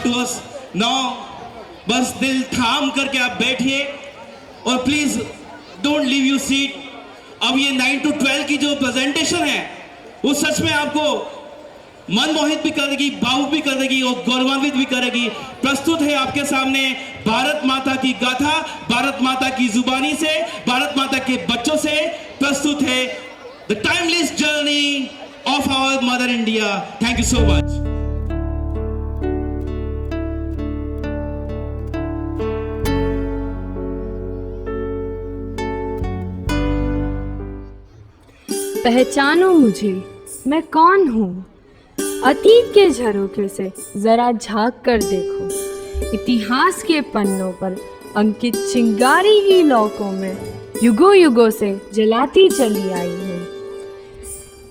To us now. बस दिल थाम करके आप बैठिए और please don't leave your seat. अब ये 9 to 12 की जो प्रेजेंटेशन है वो सच में आपको मनमोहित भी करेगी, भावुक भी करेगी और गौरवान्वित भी करेगी। प्रस्तुत है आपके सामने भारत माता की गाथा, भारत माता की जुबानी से, भारत माता के बच्चों से प्रस्तुत है the timeless journey of our mother India. Thank you so much. पहचानो मुझे, मैं कौन हूँ। अतीत के झरोखे से जरा झांक कर देखो। इतिहास के पन्नों पर अंकित चिंगारी की लौकों में युगों युगों से जलाती चली आई है।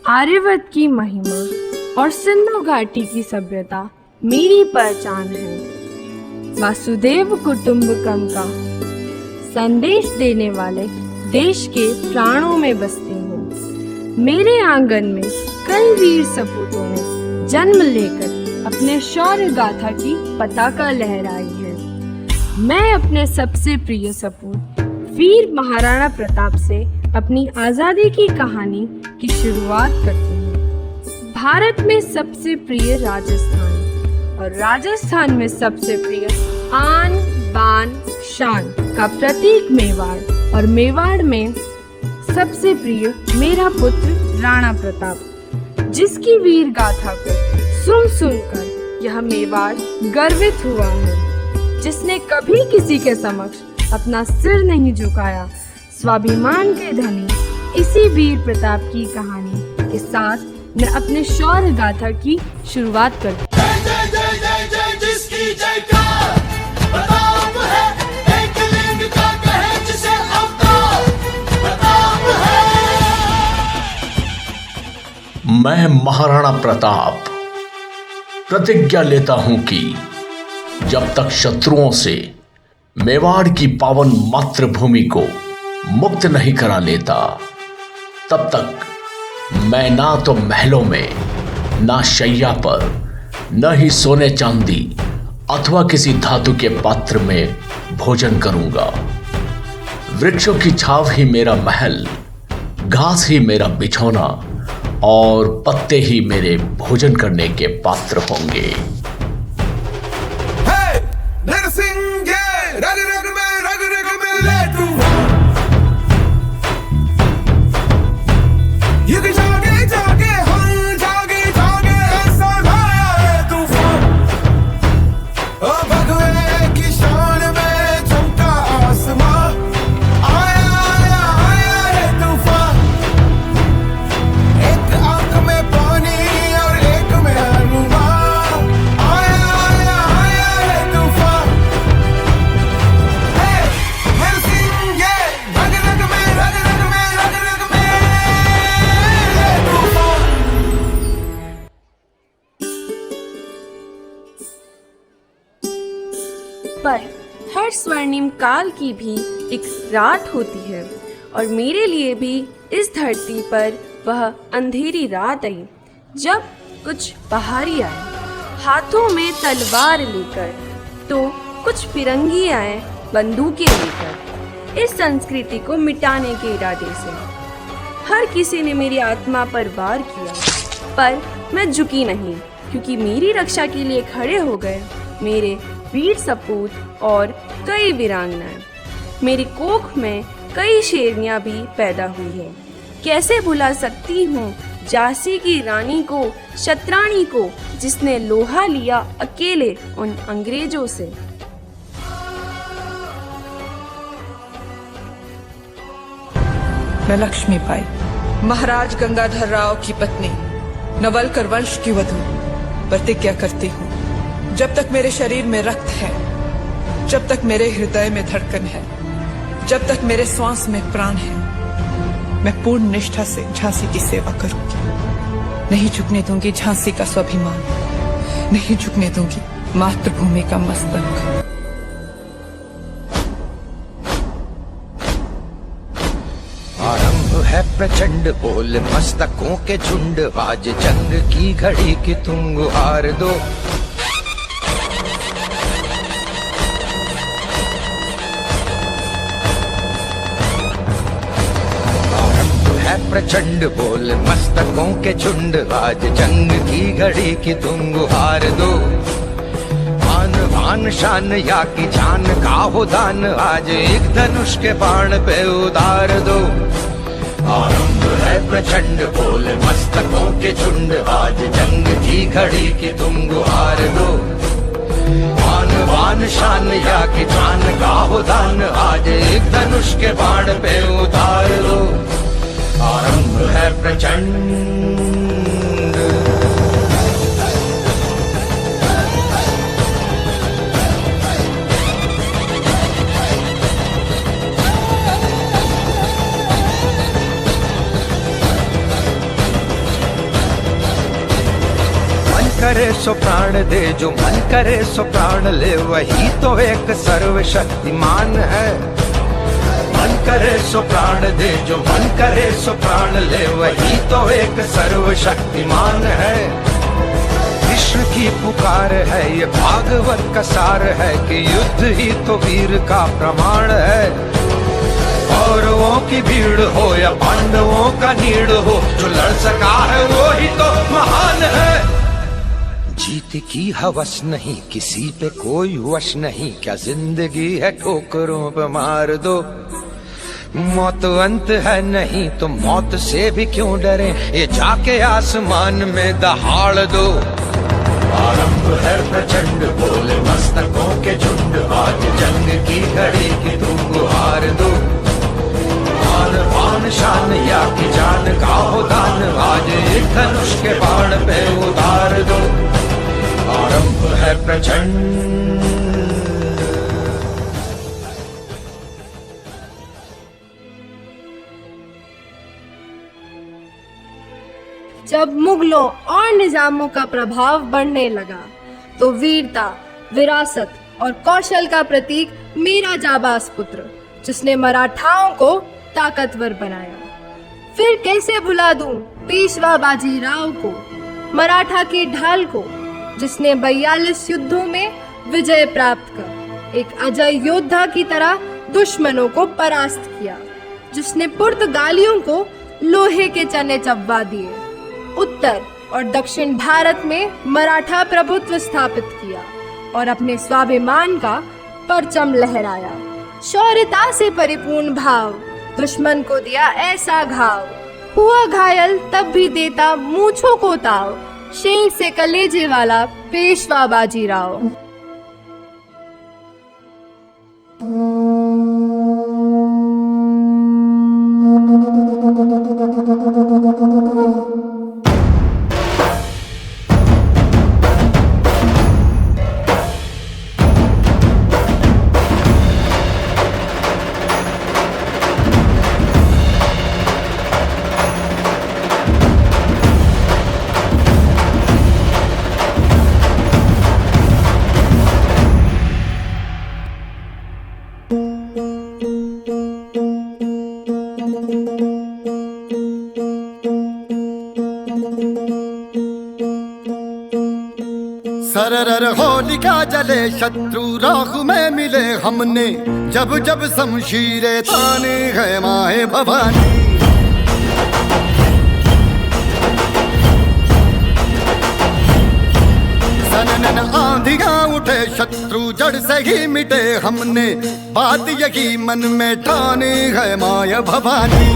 आर्यवर्त की महिमा और सिंधु घाटी की सभ्यता मेरी पहचान है। वासुदेव कुटुंबकम का संदेश देने वाले देश के प्राणों में बसती हूँ। मेरे आंगन में कई वीर सपूतों ने जन्म लेकर अपने शौर्य गाथा की पताका लहराई है। मैं अपने सबसे प्रिय सपूत वीर महाराणा प्रताप से अपनी आज़ादी की कहानी की शुरुआत करती हूँ। भारत में सबसे प्रिय राजस्थान और राजस्थान में सबसे प्रिय आन बान शान का प्रतीक मेवाड़ और मेवाड़ में सबसे प्रिय मेरा पुत्र राणा प्रताप, जिसकी वीर गाथा को सुन सुनकर यह मेवाड़ गर्वित हुआ है, जिसने कभी किसी के समक्ष अपना सिर नहीं झुकाया। स्वाभिमान के धनी इसी वीर प्रताप की कहानी के साथ मैं अपने शौर्य गाथा की शुरुआत करती हूँ। मैं महाराणा प्रताप प्रतिज्ञा लेता हूं कि जब तक शत्रुओं से मेवाड़ की पावन मातृभूमि को मुक्त नहीं करा लेता, तब तक मैं ना तो महलों में, ना शैया पर, न ही सोने चांदी अथवा किसी धातु के पात्र में भोजन करूंगा। वृक्षों की छाव ही मेरा महल, घास ही मेरा बिछौना और पत्ते ही मेरे भोजन करने के पात्र होंगे। पर हर स्वर्णिम काल की भी एक रात होती है और मेरे लिए भी इस धरती पर वह अंधेरी रात आई जब कुछ पहाड़ी आए हाथों में तलवार लेकर, तो कुछ फिरंगी आए बंदूकें लेकर। इस संस्कृति को मिटाने के इरादे से हर किसी ने मेरी आत्मा पर वार किया, पर मैं झुकी नहीं, क्योंकि मेरी रक्षा के लिए खड़े हो गए मेरे वीर सपूत और कई वीरांगनाएं। मेरी कोख में कई शेरनियां भी पैदा हुई है। कैसे भुला सकती हूँ झांसी की रानी को, शतरानी को, जिसने लोहा लिया अकेले उन अंग्रेजों से। मैं लक्ष्मीबाई, महाराज गंगाधर राव की पत्नी, नवलकर वंश की वधू, प्रतिज्ञा करती हूँ, जब तक मेरे शरीर में रक्त है, जब तक मेरे हृदय में धड़कन है, जब तक मेरे श्वास में प्राण है, मैं पूर्ण निष्ठा से झांसी की सेवा करूंगी। नहीं झुकने दूंगी झांसी का स्वाभिमान, नहीं झुकने दूंगी मातृभूमि का मस्तक। आरंभ है प्रचंड, बोल मस्तकों के झुंड, आज जंग की घड़ी की तुम गुहार दो। प्रचंड बोल मस्तकों के झुंड, आज जंग की घड़ी की तुम गुहार दो। आन बान शान या की जान का हो दान, आज एक धनुष के बाण पे उतार दो। आरंभ है प्रचंड बोल मस्तकों के झुंड, आज जंग की घड़ी की तुम गुहार दो। आन बान शान या की जान का हो दान, आज एक धनुष के बाण पे उतार दो। आरंभ है प्रचंड। करे सो प्राण दे, जो मन करे सो प्राण ले, वही तो एक सर्वशक्तिमान है। मन करे सो प्राण दे, जो मन करे सो प्राण ले, वही तो एक सर्वशक्तिमान है। कृष्ण की पुकार है, ये भागवत का सार है कि युद्ध ही तो वीर का प्रमाण है। कौरवों की भीड़ हो या पांडवों का नीड़ हो, जो लड़ सका है वो ही तो महान है। जीत की हवस नहीं, किसी पे कोई वश नहीं, क्या जिंदगी है ठोकरों पे मार दो। मौत अंत है नहीं तो मौत से भी क्यों डरे, ये जाके आसमान में दहाड़ दो। आरंभ है प्रचंड बोल मस्तकों के झुंड, आज जंग की घड़ी की तुम गुहार दो। आन बान शान या की जान का हो दान, आज एक धनुष के बाण पे उतार दो। आरंभ है प्रचंड। जब मुगलों और निजामों का प्रभाव बढ़ने लगा तो वीरता, विरासत और कौशल का प्रतीक मेरा जाबाज पुत्र, जिसने मराठाओं को ताकतवर बनाया। फिर कैसे भुला दूं पेशवा बाजीराव को, मराठा की ढाल को, जिसने 42 युद्धों में विजय प्राप्त कर एक अजय योद्धा की तरह दुश्मनों को परास्त किया, जिसने पुर्तगालियों को लोहे के चने चबवा दिए, उत्तर और दक्षिण भारत में मराठा प्रभुत्व स्थापित किया और अपने स्वाभिमान का परचम लहराया। शौर्यता से परिपूर्ण भाव, दुश्मन को दिया ऐसा घाव, हुआ घायल तब भी देता मूंछों को ताव, शेर से कलेजे वाला पेशवा बाजीराव। सरर होलिका जले शत्रु राख में मिले हमने, जब जब शमशीरें ताने है माए भवानी। सनन आंधियां उठे शत्रु जड़ से ही मिटे हमने, बात यही मन में ठाने है माया भवानी।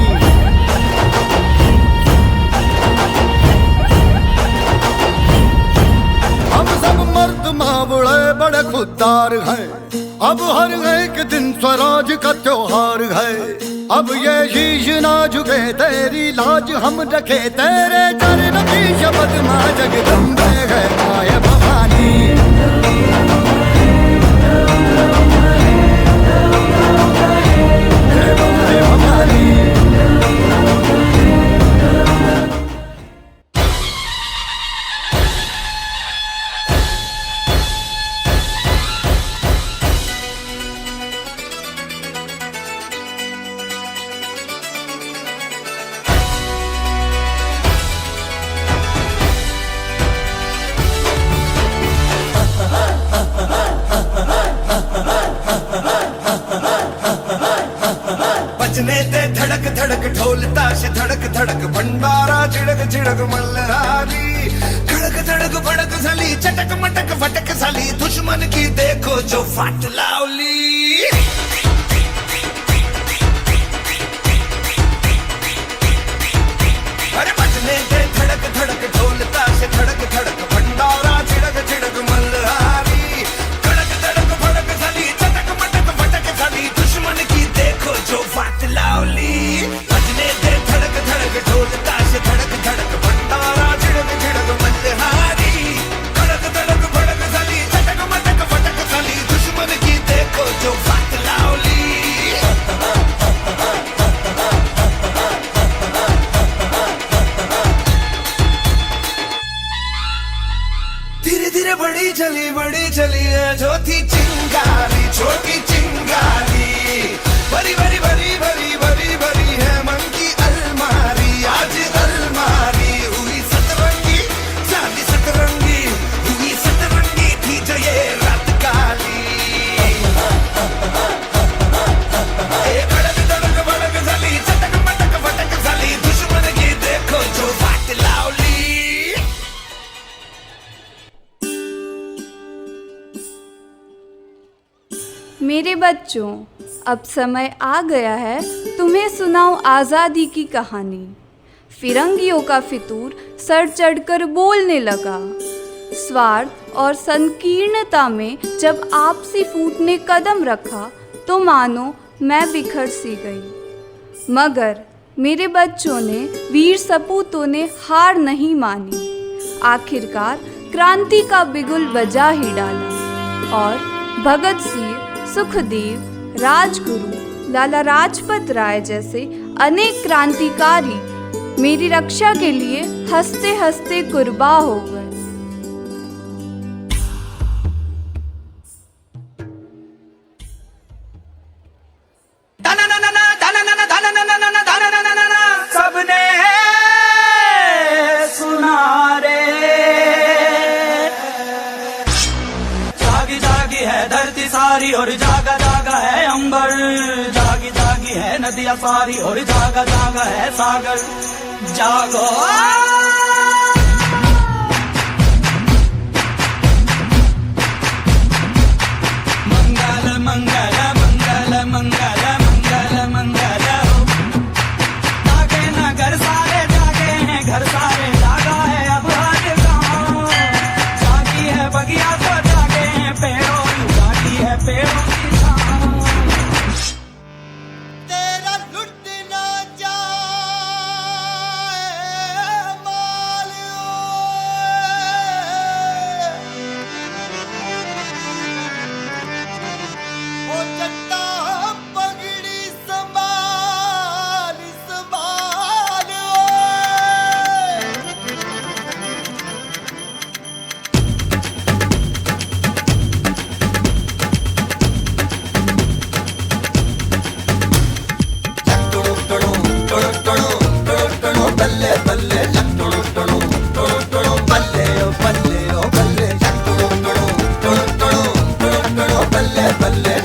मर्द मावड़े बड़े खुददार हैं, अब हर एक दिन स्वराज का त्योहार है। अब ये शीश ना झुके तेरी लाज हम रखे, तेरे चरण की शपथ मां जगदम्बे है माया भवानी। बजने ते धड़क धड़क धड़क ढोल ताश धड़क धड़क भंडारा झिड़क झिड़क मल्हारी खड़क धड़क भड़क साली चटक मटक फटक साली दुश्मन की देखो जो फाट लावली अरे बजने दे धड़क धड़क ढोल ताश धड़क धड़क भंडारा झिड़क झिड़क मल्हारी खड़क धड़क भड़क साली चटक मटक फटक साली दुश्मन की देखो जो फाट लावली बजने दे धड़क धड़क ढोल ताश धड़क धड़क भंडारा झिड़क झिड़क मल्हारी खड़क धड़क भड़क साली चटक मटक फटक साली दुश्मन की देखो जो फाट लावली धीरे धीरे बड़ी चली है जो थी चिंगारी छोटी चिंगारी बड़ी बड़ी बड़ी बड़ी बड़ी बड़ी है मन की अलमारी आज अलमारी हुई सतरंगी चांदी सतरंगी हुई सतरंगी थी जो ये रात काली खड़क धड़क भड़क साली चटक मटक फटक साली दुश्मन की देखो जो फाट लावली मेरे बच्चों, अब समय आ गया है तुम्हें सुनाऊं आज़ादी की कहानी। फिरंगियों का फितूर सर चढ़कर बोलने लगा। स्वार्थ और संकीर्णता में जब आपसी फूट ने कदम रखा तो मानो मैं बिखर सी गई। मगर मेरे बच्चों ने, वीर सपूतों ने हार नहीं मानी। आखिरकार क्रांति का बिगुल बजा ही डाला और भगत सिंह, सुखदेव, राजगुरु, लाला लाजपत राय जैसे अनेक क्रांतिकारी मेरी रक्षा के लिए हंसते हंसते कुर्बा हो गए। सबने सुना रे जागी जागी है धरती सारी और जागा जागा है अंबर जागी जागी है नदियां सारी और जागा जागा है सागर जागो मंगल मंगल मंगल मंगल मंगल मंगल जागे नगर सारे जागे हैं घर सारे जागा है अब हर गाँव जागी है बगिया तो जागे हैं पेड़ों जागी है पेड़ों की छाँव तेरा लुट ना जाए मालियो ओ जट्टा पगड़ी संभाल संभाल बल्ले बल्ले बल्ले ओ बल्ले ओ बल्ले बल्ले बल्ले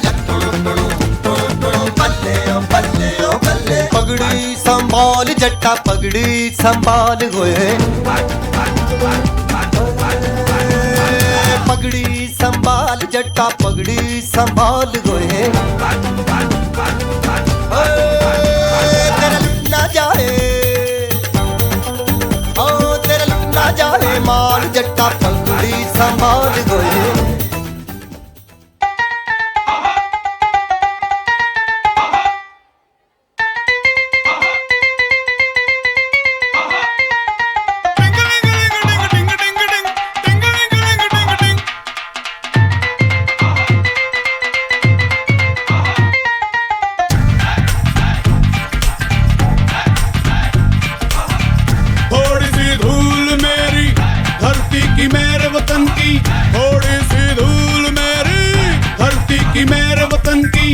बल्ले ओ बल्ले ओ बल्ले पगड़ी संभाल जट्टा पगड़ी संभाल होए पगड़ी संभाल जट्टा पगड़ी संभाल होए तेरा लुट ना जाए ओ तेरा लुट ना जाए माल जट्टा पगड़ी संभाल होए थोड़ी सी धूल मेरी धरती की मेरे वतन की थोड़ी सी धूल मेरी धरती की मेरे वतन की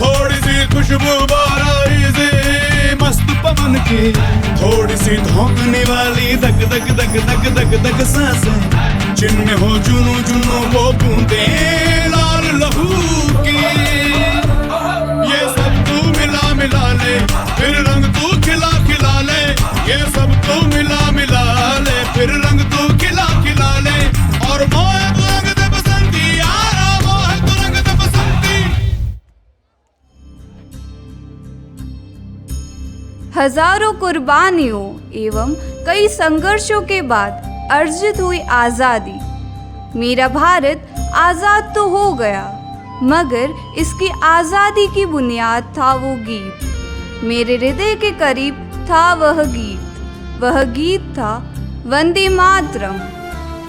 थोड़ी सी खुशबू बाराई से मस्त पवन की थोड़ी सी धोखने वाली दग दग दग दग दग दग सांसें जिनमें हो जुनू जुनू वो बूंदे लाल लहू की ये सब तू मिला मिला ले, फिर रंग तू खिला खिला ले, ये सब तू मिला मिला ले, फिर रंग तू खिला खिला ले, और मोहे तू रंग दे बसंती यारा, मोहे तू रंग दे बसंती। हजारों कुर्बानियों एवं कई संघर्षों के बाद अर्जित हुई आज़ादी। मेरा भारत आज़ाद तो हो गया, मगर इसकी आज़ादी की बुनियाद था वो गीत। मेरे हृदय के करीब था वह गीत था वंदे मातरम।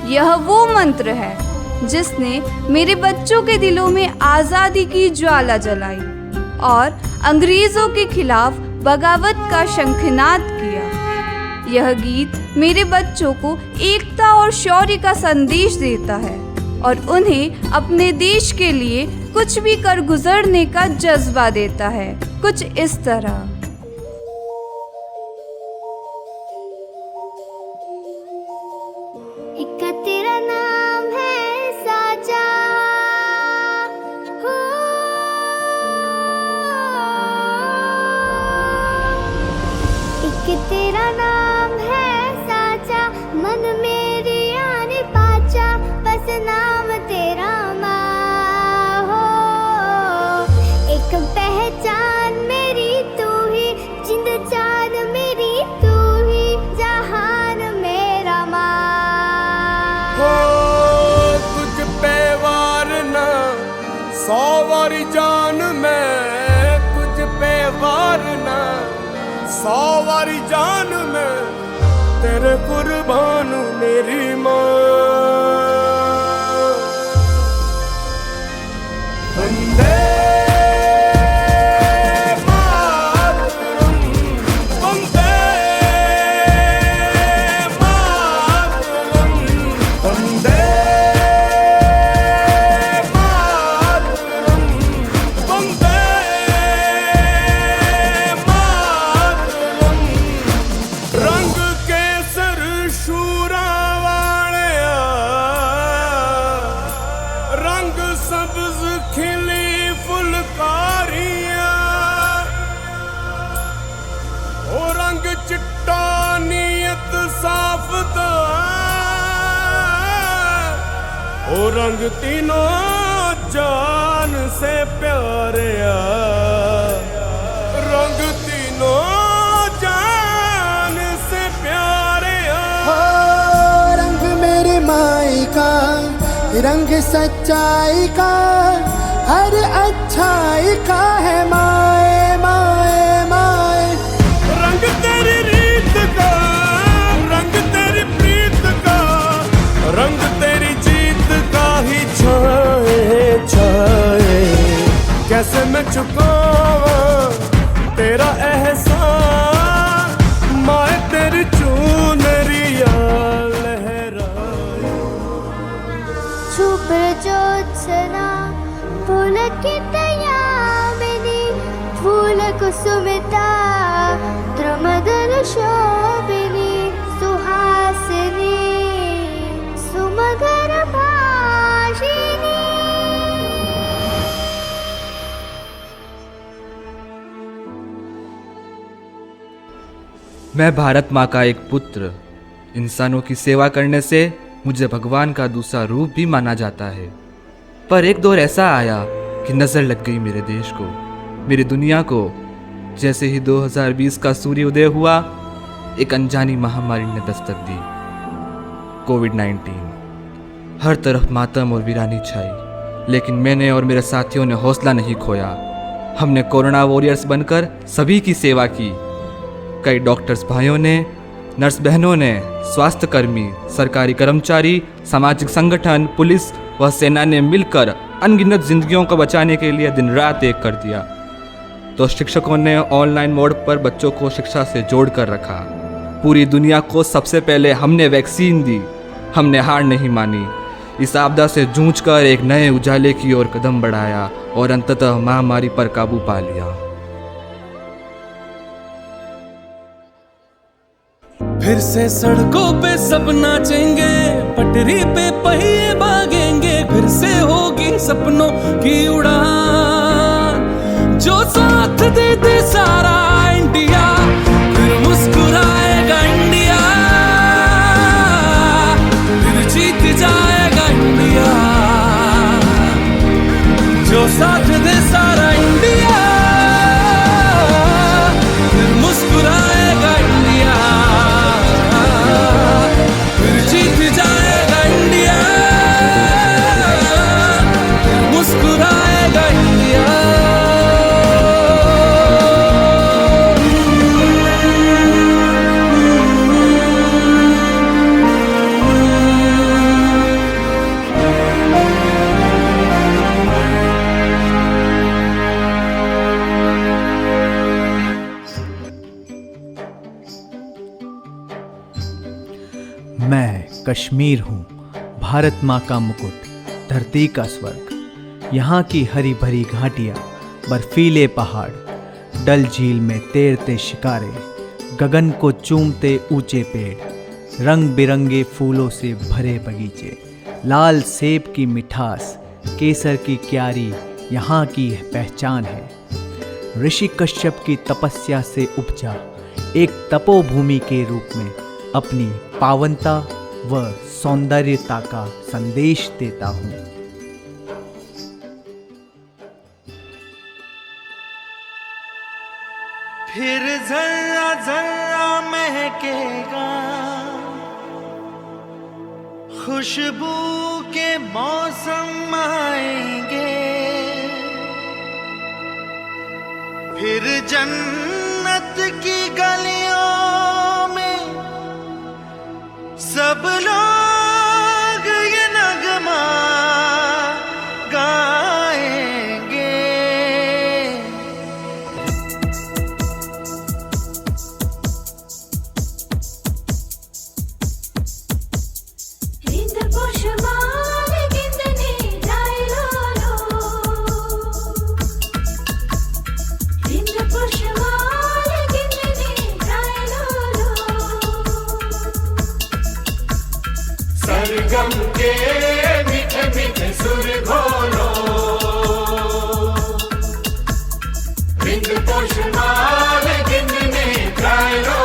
यह वो मंत्र है जिसने मेरे बच्चों के दिलों में आज़ादी की ज्वाला जलाई और अंग्रेज़ों के खिलाफ बगावत का शंखनाद किया। यह गीत मेरे बच्चों को एकता और शौर्य का संदेश देता है और उन्हें अपने देश के लिए कुछ भी कर गुजरने का जज्बा देता है, कुछ इस तरह। एक तेरा नाम है साचा, हो एक तेरा नाम है साचा, मन मेरी आने पाचा, बस नाम तेरा माँ हो। एक पहचान मेरी तू ही, जिंद जान मेरी तू ही, जहान मेरा माँ हो। तुझ पे वार ना 100 वारी जान में, तुझ पे वार ना 100 वारी जान में, तेरे कुर्बान मेरी माँ। वंदे मातरम, वंदे मातरम, वंदे मातरम, वंदे मातरम। रंग केसर शूरा वालिया, रंग सब्ज खिली फुलकारियां, ओ रंग चिट्टा नीयत साफ दा, ओ रंग तीनों जान से प्यारिया, रंग तीनों जान से प्यारिया। हो रंग मेरी माई का, रंग सच्चाई का, हर अच्छाई का है माए माए माए। रंग तेरी रीत का, रंग तेरी प्रीत का, रंग तेरी जीत का ही छाए छाए। कैसे मैं चुकावा तेरा एहसान, माए तेरी चुनरिया लहराए। छुप ज्योत्सना फूल की तयामिनी, फूल कुसुमिता द्रुमदल शोभिनी, सुहासिनी सुमधुर भाषिनी। मैं भारत माँ का एक पुत्र। इंसानों की सेवा करने से मुझे भगवान का दूसरा रूप भी माना जाता है। पर एक दौर ऐसा आया कि नज़र लग गई मेरे देश को, मेरी दुनिया को। जैसे ही 2020 का सूर्योदय हुआ, एक अनजानी महामारी ने दस्तक दी, कोविड-19। हर तरफ मातम और वीरानी छाई, लेकिन मैंने और मेरे साथियों ने हौसला नहीं खोया। हमने कोरोना वॉरियर्स बनकर सभी की सेवा की। कई डॉक्टर्स भाइयों ने, नर्स बहनों ने, स्वास्थ्यकर्मी, सरकारी कर्मचारी, सामाजिक संगठन, पुलिस व सेना ने मिलकर अनगिनत जिंदगियों को बचाने के लिए दिन रात एक कर दिया। तो शिक्षकों ने ऑनलाइन मोड पर बच्चों को शिक्षा से जोड़ कर रखा। पूरी दुनिया को सबसे पहले हमने वैक्सीन दी। हमने हार नहीं मानी। इस आपदा से जूझकर एक नए उजाले की ओर कदम बढ़ाया और अंततः महामारी पर काबू पा लिया। फिर से सड़कों पे सब नाचेंगे, पटरी पे पहिए भागेंगे, फिर से होगी सपनों की उड़ान। जो साथ दे दे सारा इंडिया, फिर मुस्कुराएगा इंडिया, फिर जीत जाएगा इंडिया। जो साथ दे सारा इंडिया, फिर मुस्कुराएगा इंडिया, फिर जीत जाएगा इंडिया, फिर मुस्कुराएगा इंडिया। मैं कश्मीर हूँ, भारत माँ का मुकुट, धरती का स्वर्ग। यहाँ की हरी भरी घाटियाँ, बर्फीले पहाड़, डल झील में तैरते शिकारे, गगन को चूमते ऊंचे पेड़, रंग बिरंगे फूलों से भरे बगीचे, लाल सेब की मिठास, केसर की क्यारी यहाँ की पहचान है। ऋषि कश्यप की तपस्या से उपजा एक तपोभूमि के रूप में अपनी पावनता व सौंदर्यता का संदेश देता हूँ। फिर जरा जरा महकेगा, खुशबू के मौसम आएंगे, फिर जन्नत की गलियों में सब लोग ये नगमा गाएंगे। सरगम के मीठे मीठे सुर घोलो, बिंद पोषमाल गिनने गाय लो।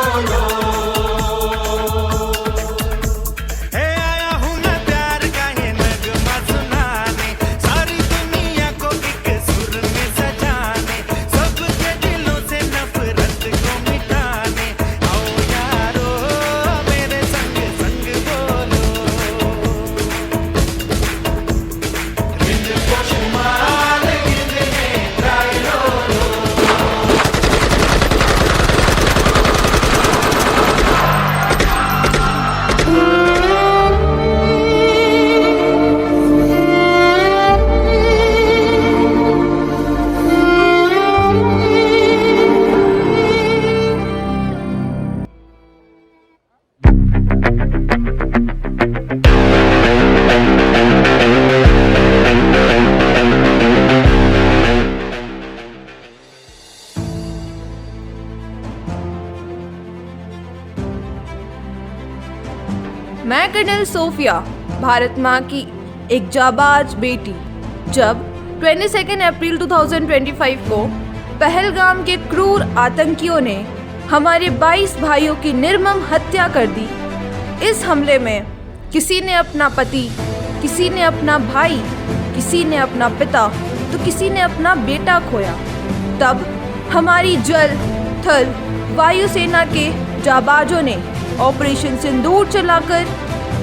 हे आया हूँ मैं प्यार का ये नगमा सुनाने, सारी दुनिया को एक सुर में सजाने, सबके दिलों से नफरत को मिटाने। आओ यारो मेरे संग संग बोलो, बिंद पोषमाल गिनने गाय लो। मैं कर्नल सोफिया, भारत माँ की एक जाबाज बेटी, जब 22 अप्रैल 2025 को पहलगाम के क्रूर आतंकियों ने हमारे 22 भाइयों की निर्मम हत्या कर दी। इस हमले में किसी ने अपना पति, किसी ने अपना भाई, किसी ने अपना पिता तो किसी ने अपना बेटा खोया। तब हमारी जल, थल, वायुसेना के जाबाजों ने ऑपरेशन सिंदूर चलाकर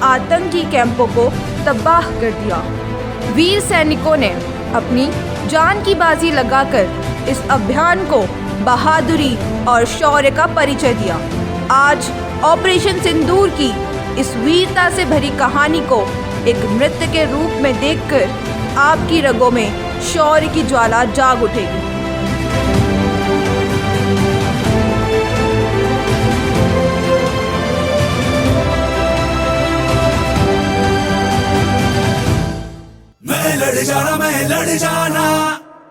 आतंकी कैंपों को तबाह कर दिया। वीर सैनिकों ने अपनी जान की बाजी लगाकर इस अभियान को बहादुरी और शौर्य का परिचय दिया। आज ऑपरेशन सिंदूर की इस वीरता से भरी कहानी को एक नृत्य के रूप में देखकर आपकी रगों में शौर्य की ज्वाला जाग उठेगी। मैं लड़ जाना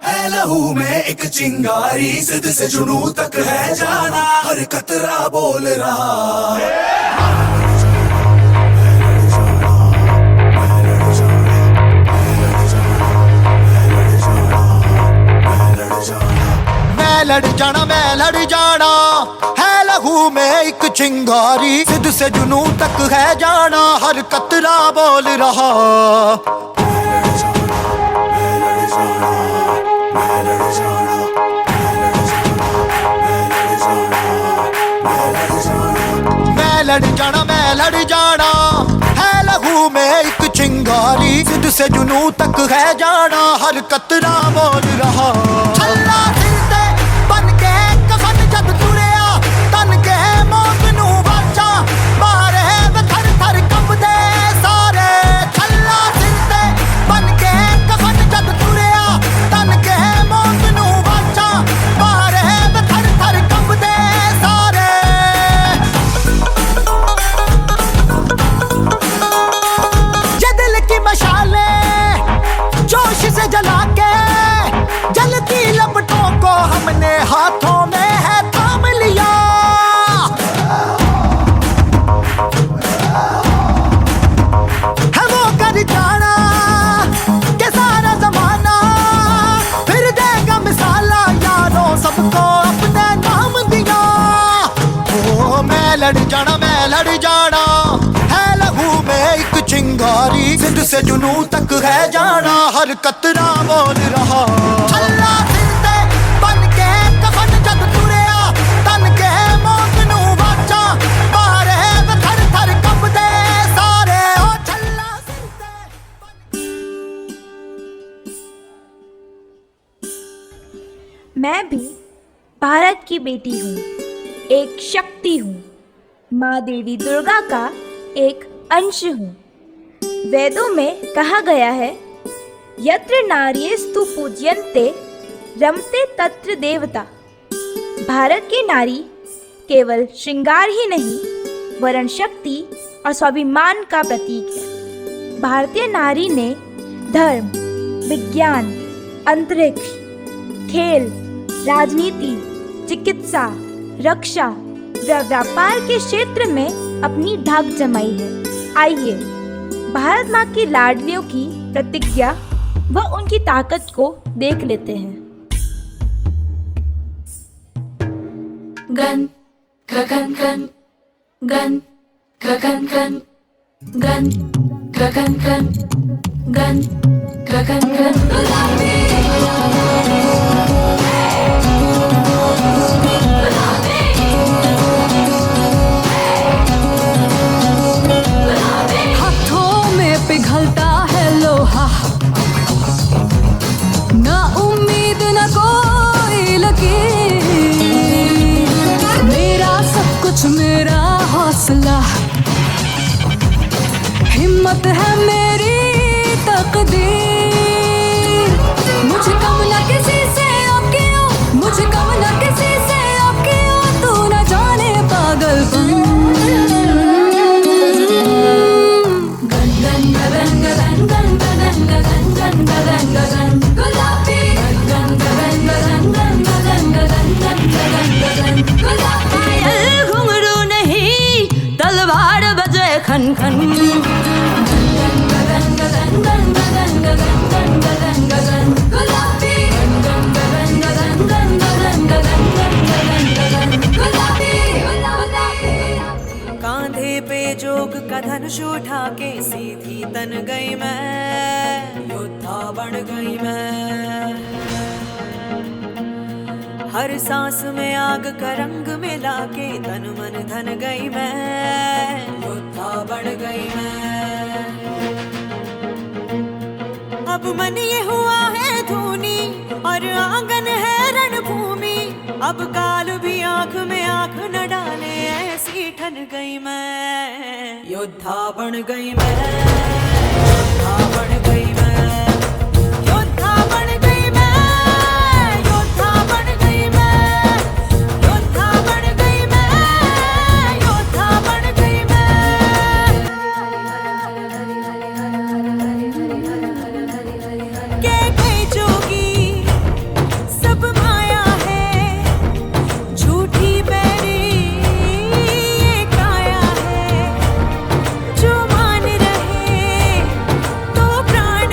है लहू में एक चिंगारी, जिद से जुनू तक है जाना, हर कतरा बोल रहा है। लड़ जाना मैं लड़ जाना है लहू में एक चिंगारी सिद्ध से जुनू तक है जाना हर कतरा बोल रहा मैं लड़ जाना है लहू में एक चिंगारी सिद्ध से जुनू तक है जाना हर कतरा बोल रहा छल्ला सिर ते बन के कफन जद तुरिया तन के मौत नू बाचा मारे थर थर कंबदे सारे छल्ला सिर ते बन के कफन जद तुरिया तन के मौत नू बाचा मारे थर थर कंबदे सारे मशाले जोश से जला के जलती लपटों को हमने हाथों में है थाम लिया है वो कर जाना के सारा जमाना फिर देगा मिसाला यारों सबको अपने नाम दिया ओ मैं लड़ जाना है लहू में एक चिंगारी सिद्ध से जुनू तक है जाना हर कतरा बोल रहा छल्ला सिर ते बन के कफन जद तुरिया तन के मौत नू बाचा मारे थर थर कंबदे सारे ओ छल्ला सिर ते मैं भी भारत की बेटी हूँ एक शक्ति हूँ माँ देवी दुर्गा का एक अंश हूँ वेदों में कहा गया है यत्र नार्यस्तु पूज्यन्ते रमते तत्र देवता। भारत की नारी केवल श्रृंगार ही नहीं वरन शक्ति और स्वाभिमान का प्रतीक है। भारतीय नारी ने धर्म, विज्ञान, अंतरिक्ष, खेल, राजनीति, चिकित्सा, रक्षा व व्यापार के क्षेत्र में अपनी धाक जमाई है। आइए भारत माँ की लाडलियों की प्रतिज्ञा व उनकी ताकत को देख लेते हैं। गन गगन गन गन गगन गन गन गगन गन गन गगन गन पिघलता है लोहा ना उम्मीद न कोई लकीर मेरा सब कुछ मेरा हौसला हिम्मत है मेरी तकदीर मुझे कम न किसी से अब क्यों मुझे कम न किसी से अब क्यों तू न जाने पागलपन घुंघरू नहीं तलवार बजे खन खन कांधे पे जोग का धनुष उठा के सीधी तन गई मैं योद्धा बन गई मैं हर सांस में आग का रंग मिला के तन मन धन गई मैं योद्धा बन गई मैं अब मन ये हुआ है धूनी और आंगन है रणभूमि अब काल भी आंख में आंख न डाले ऐसी ठन गई मैं योद्धा बन गई मैं योद्धा बन गई मैं योद्धा बन गई मैं योद्धा बन गई मैं योद्धा बन गई मैं योद्धा बन गई मैं के गई जोगी सब माया झूठी मेरी ये काया है जो मान रहे तो प्राण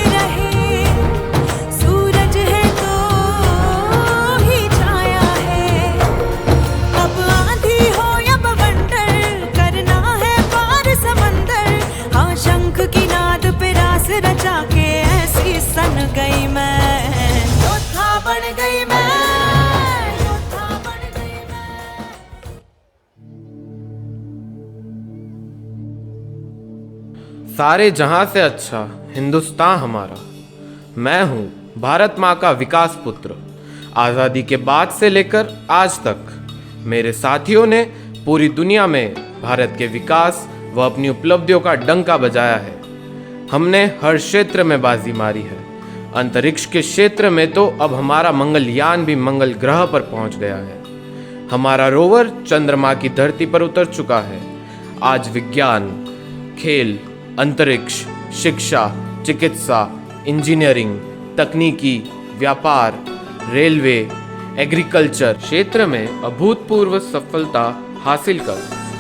बन गई मैं, योद्धा बन गई मैं। सारे जहां से अच्छा हिंदुस्तान हमारा। मैं हूं भारत माँ का विकास पुत्र। आज़ादी के बाद से लेकर आज तक मेरे साथियों ने पूरी दुनिया में भारत के विकास व अपनी उपलब्धियों का डंका बजाया है। हमने हर क्षेत्र में बाजी मारी है। अंतरिक्ष के क्षेत्र में तो अब हमारा मंगलयान भी मंगल ग्रह पर पहुंच गया है। हमारा रोवर चंद्रमा की धरती पर उतर चुका है। आज विज्ञान, खेल, अंतरिक्ष, शिक्षा, चिकित्सा, इंजीनियरिंग, तकनीकी, व्यापार, रेलवे, एग्रीकल्चर क्षेत्र में अभूतपूर्व सफलता हासिल कर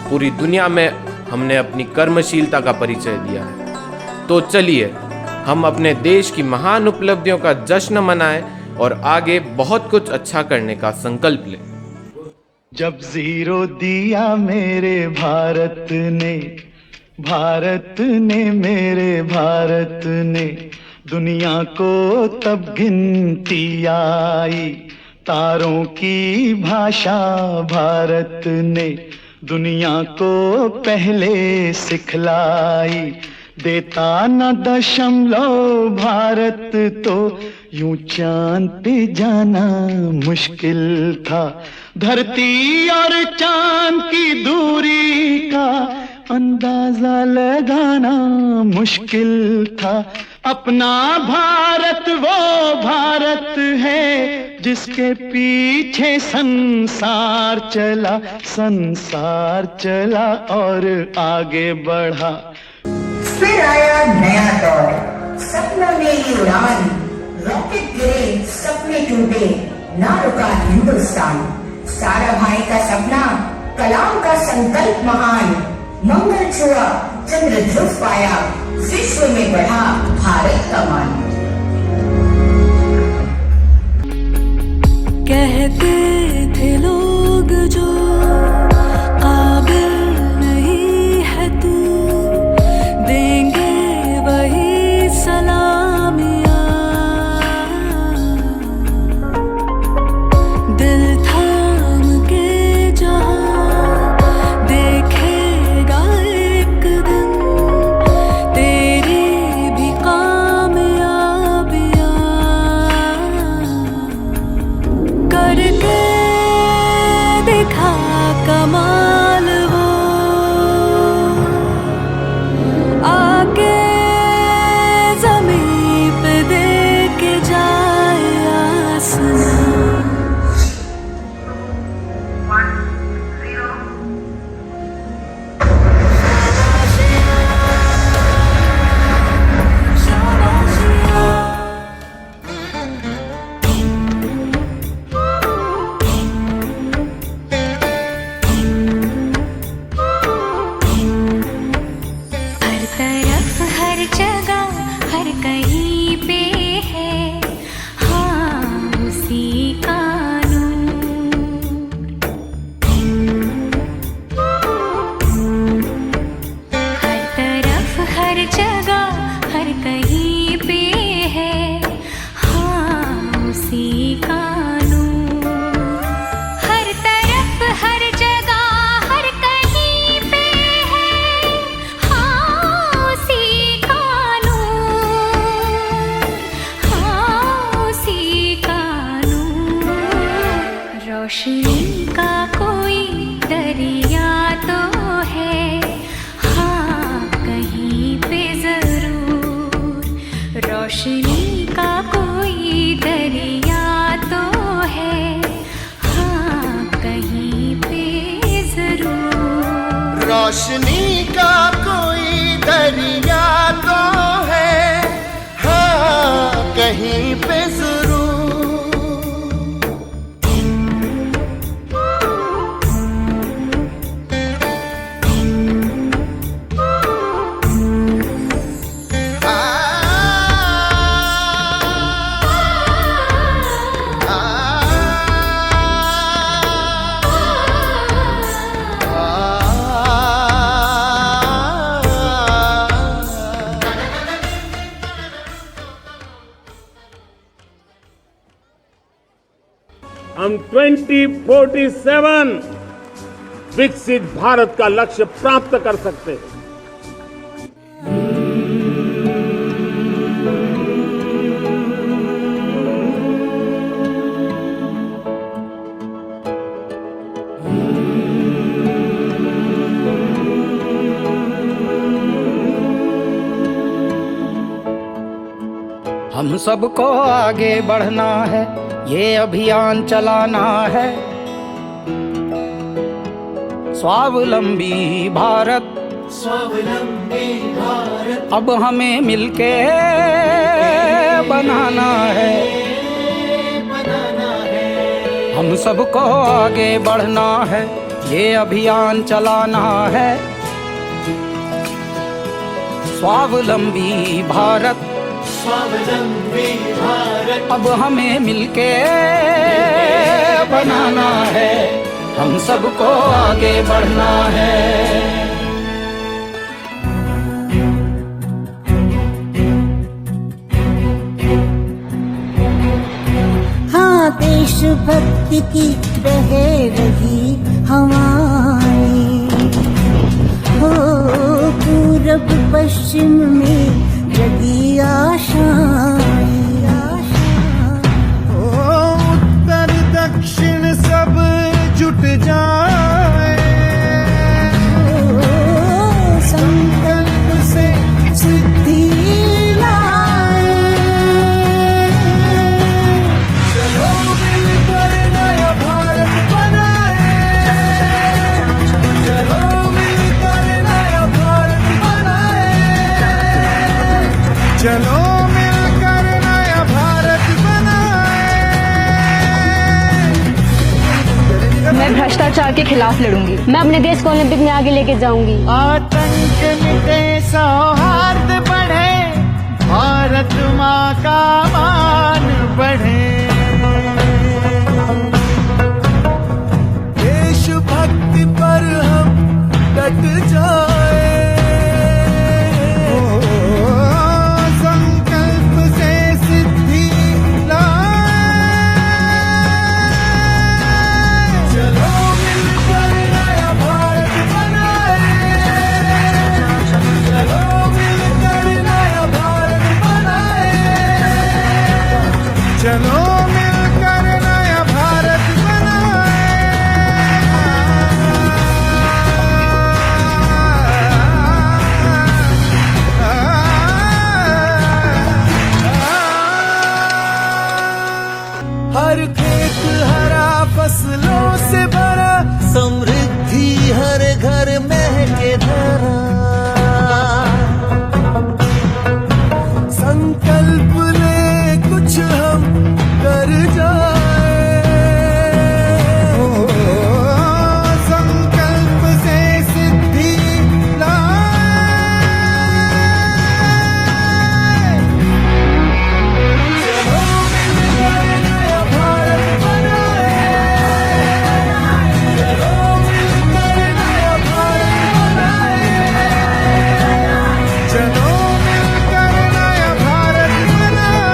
पूरी दुनिया में हमने अपनी कर्मशीलता का परिचय दिया है। तो चलिए हम अपने देश की महान उपलब्धियों का जश्न मनाएं और आगे बहुत कुछ अच्छा करने का संकल्प लें। जब जीरो दिया मेरे भारत ने, भारत ने मेरे भारत ने, दुनिया को तब गिनती आई। तारों की भाषा भारत ने दुनिया को पहले सिखलाई। देता न दशमलव भारत तो यूं चांद पे जाना मुश्किल था। धरती और चांद की दूरी का अंदाजा लगाना मुश्किल था। अपना भारत वो भारत है जिसके पीछे संसार चला, संसार चला और आगे बढ़ा। फिर आया नया दौर, सपनों ने ली उड़ान, रॉकेट गिरे, सपने टूटे, ना रुका हिंदुस्तान। सारा भाई का सपना, कलाम का संकल्प महान, मंगल छुआ, चंद्र ध्रुव पाया, विश्व में बढ़ा भारत का मान। कहते थे लोग जो काबिल नहीं है तू, देंगे वही सलामियाँ। दिल थाम के जहाँ देखेगा एक दिन तेरी भी कामयाबियाँ। करके दिखा कमाल वो, आके ज़मीं पे दे के जाए आसमां। हर तरफ हर जगह हर कहीं पे है हाँ उसी का नूर। हर तरफ हर जगह हर कहीं पे है हाँ उसी का नूर। हर तरफ हर जगह हर कहीं पे है हाँ उसी का नूर, हाँ उसी का नूर। रोशनी का कोई दरिया तो है हाँ कहीं पे जरूर। रोशनी का कोई दरिया तो है हाँ कहीं पे जरूर। रोशनी का कोई दरिया तो है हाँ कहीं पे जरूर। हम 2047 विकसित भारत का लक्ष्य प्राप्त कर सकते हैं। हम सबको आगे बढ़ना है, ये अभियान चलाना है। स्वावलंबी भारत, स्वावलंबी भारत अब हमें मिलके बनाना है। हम सबको आगे बढ़ना है, ये अभियान चलाना है। स्वावलंबी भारत, स्वावलंबी भारत अब हमें मिलके बनाना है। हम सबको आगे बढ़ना है। हाँ, देशभक्ति की रहे रही हमारी हो, पूरब पश्चिम में जगी आशाएं। उत्तर दक्षिण सब जुट जाए, संकल्प से सिद्धि लाए। चलो मिलकर नया भारत बनाए, चलो मिलकर नया भारत बनाए, चलो मिलकर नया भारत बनाए। मैं भ्रष्टाचार के खिलाफ लड़ूंगी। मैं अपने देश को ओलंपिक में आगे लेके जाऊंगी। आतंक मिटे, सौहार्द बढ़े, भारत माँ का मान बढ़े। देशभक्ति पर हम डट जाए, संकल्प से सिद्धि लाए। चलो मिलकर नया भारत बनाए, चलो मिलकर नया भारत बनाए, चलो मिलकर नया भारत हर खेत हरा फसलों से भरा, समृद्धि हर घर महके धरा। संकल्प ले कुछ हम कर जाए, संकल्प से सिद्धि लाए। चलो मिलकर नया भारत बनाए, चलो मिलकर नया भारत बनाए, चलो मिलकर नया भारत बनाए।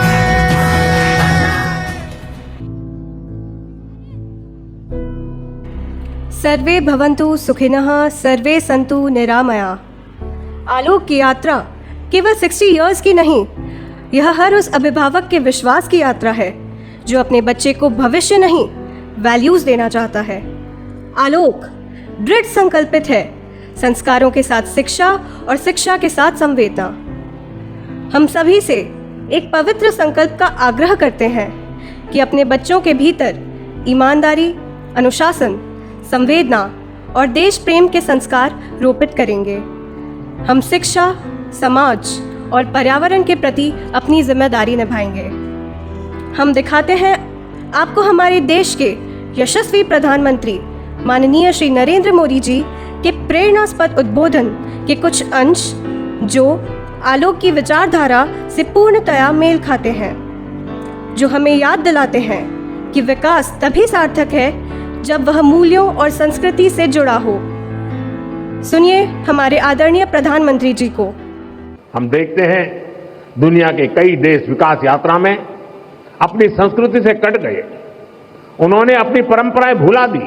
सर्वे भवन्तु सुखिनः, सर्वे सन्तु निरामया। आलोक की यात्रा केवल 60 इयर्स की नहीं, यह हर उस अभिभावक के विश्वास की यात्रा है जो अपने बच्चे को भविष्य नहीं, वैल्यूज देना चाहता है। आलोक दृढ़ संकल्पित है, संस्कारों के साथ शिक्षा और शिक्षा के साथ संवेदना। हम सभी से एक पवित्र संकल्प का आग्रह करते हैं कि अपने बच्चों के भीतर ईमानदारी, अनुशासन, संवेदना और देश प्रेम के संस्कार रोपित करेंगे। हम शिक्षा, समाज और पर्यावरण के प्रति अपनी जिम्मेदारी निभाएंगे। हम दिखाते हैं आपको हमारे देश के यशस्वी प्रधानमंत्री माननीय श्री नरेंद्र मोदी जी के प्रेरणास्पद उद्बोधन के कुछ अंश जो आलोक की विचारधारा से पूर्णतया मेल खाते हैं, जो हमें याद दिलाते हैं कि विकास तभी सार्थक है जब वह मूल्यों और संस्कृति से जुड़ा हो। सुनिए हमारे आदरणीय प्रधानमंत्री जी को। हम देखते हैं दुनिया के कई देश विकास यात्रा में अपनी संस्कृति से कट गए उन्होंने अपनी परंपराएं भुला दी।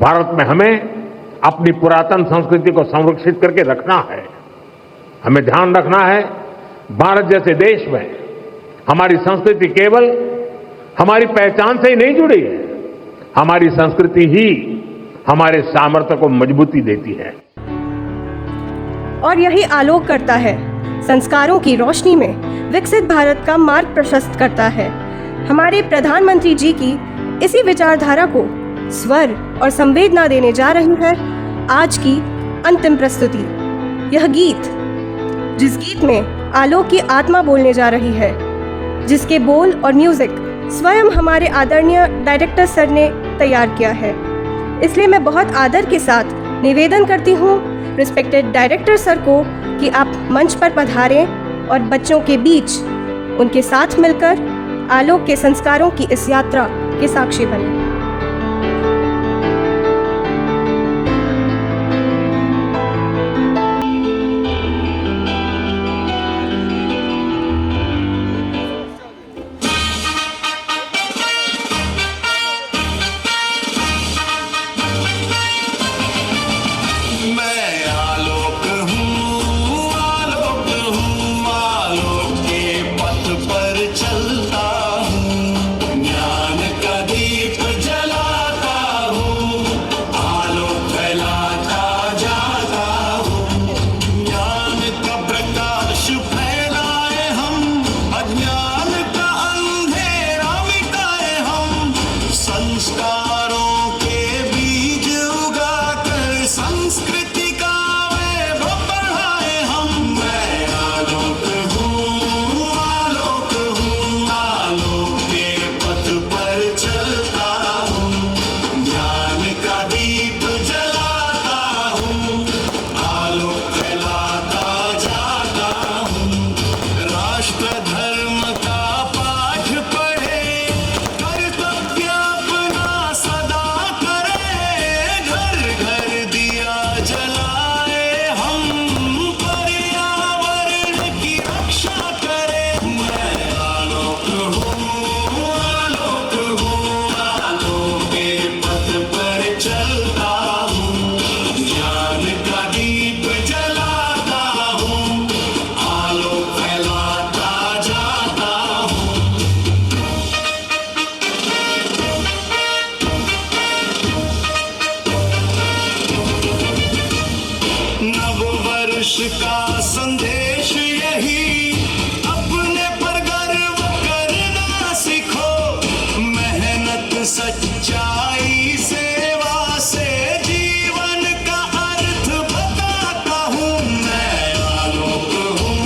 भारत में हमें अपनी पुरातन संस्कृति को संरक्षित करके रखना है। हमें ध्यान रखना है, भारत जैसे देश में हमारी संस्कृति केवल हमारी पहचान से ही नहीं जुड़ी है, हमारी संस्कृति ही हमारे सामर्थ्य को मजबूती देती है। और यही आलोक करता है, संस्कारों की रोशनी में विकसित भारत का मार्ग प्रशस्त करता है। हमारे प्रधानमंत्री जी की इसी विचारधारा को स्वर और संवेदना देने जा रही है आज की अंतिम प्रस्तुति। यह गीत, जिस गीत में आलोक की आत्मा बोलने जा रही है, जिसके बोल और म्यूजिक स्वयं हमारे आदरणीय डायरेक्टर सर ने तैयार किया है, इसलिए मैं बहुत आदर के साथ निवेदन करती हूँ रिस्पेक्टेड डायरेक्टर सर को कि आप मंच पर पधारें और बच्चों के बीच उनके साथ मिलकर आलोक के संस्कारों की इस यात्रा के साक्षी बने। का संदेश यही, अपने पर गर्व करना सीखो, मेहनत सच्चाई सेवा से जीवन का अर्थ बताता हूँ। मैं आलोक हूँ,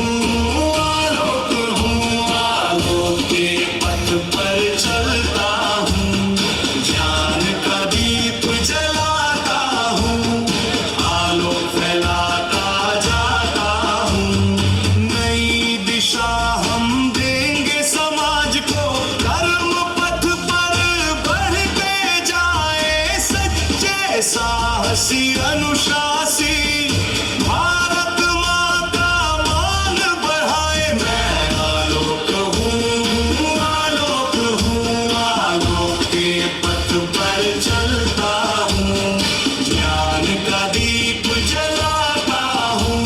आलोक हूँ, आलोक के पथ पर चलता हूँ, ज्ञान का दीप जलाता हूँ, आलोक फैलाता जाता हूँ। नई दिशा हम देंगे समाज को, कर्म पथ पर बढ़ते जाए सच्चे साहसी अनुशासी, भारत माँ का मान बढ़ाए। मैं आलोक हूँ, आलोक हूँ, आलोक के पथ पर चलता हूँ, ज्ञान का दीप जलाता हूँ,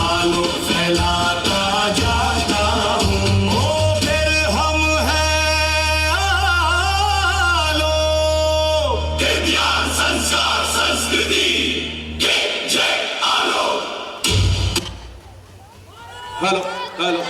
आलोक फैलाता जाता हूँ। ओ फिर हम हैं आलोक, ज्ञान संस्कार संस्कृति के जय आलोक। Hello hello